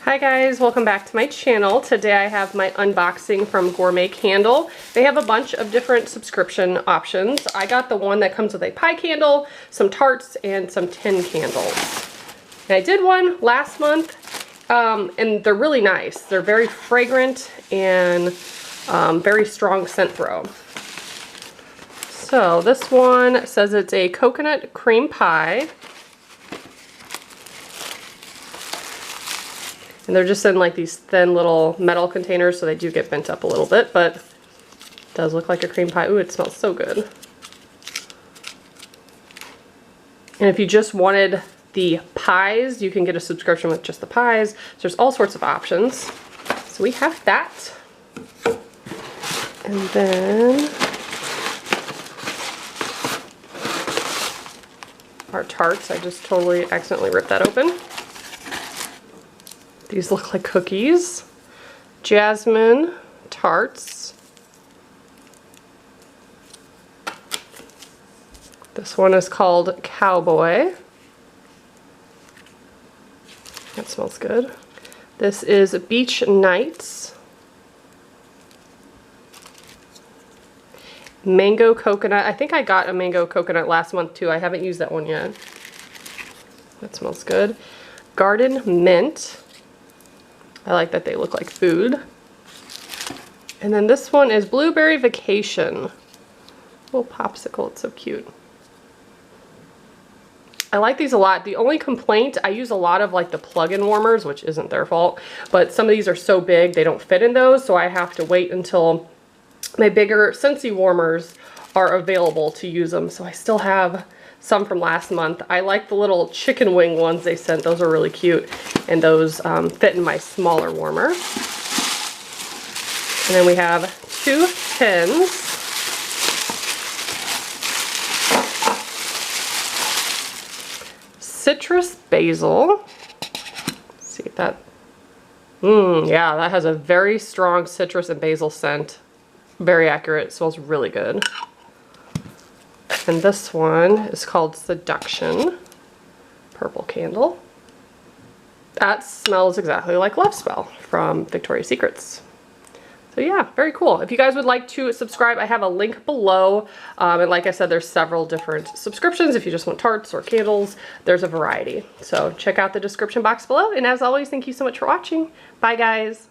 Hi guys, welcome back to my channel. Today I have my unboxing from Gourmet Candle. They have a bunch of different subscription options. I got the one that comes with a pie candle, some tarts, and some tin candles. And I did one last month, and they're really nice. They're very fragrant and very strong scent throw. So this one says it's a coconut cream pie. And they're just in like these thin little metal containers, so they do get bent up a little bit, but it does look like a cream pie. Ooh, it smells so good. And if you just wanted the pies, you can get a subscription with just the pies. So there's all sorts of options. So we have that. And then our tarts. I just totally accidentally ripped that open. These look like cookies. Jasmine tarts. This one is called Cowboy. That smells good. This is Beach Nights. Mango coconut. I think I got a mango coconut last month too. I haven't used that one yet. That smells good. Garden mint. I like that they look like food. And then this one is Blueberry Vacation. Little popsicle, it's so cute. I like these a lot. The only complaint, I use a lot of like the plug-in warmers, which isn't their fault, but some of these are so big they don't fit in those, so I have to wait until my bigger Scentsy warmers are available to use them. So I still have some from last month. I like the little chicken wing ones they sent. Those are really cute. And those fit in my smaller warmer. And then we have 2 tins. Citrus basil. Let's see if that, yeah, that has a very strong citrus and basil scent. Very accurate, it smells really good. And this one is called Seduction. Purple candle. That smells exactly like Love Spell from Victoria's Secrets. So yeah, very cool. If you guys would like to subscribe, I have a link below. And like I said, there's several different subscriptions. If you just want tarts or candles, there's a variety. So check out the description box below. And as always, thank you so much for watching. Bye guys.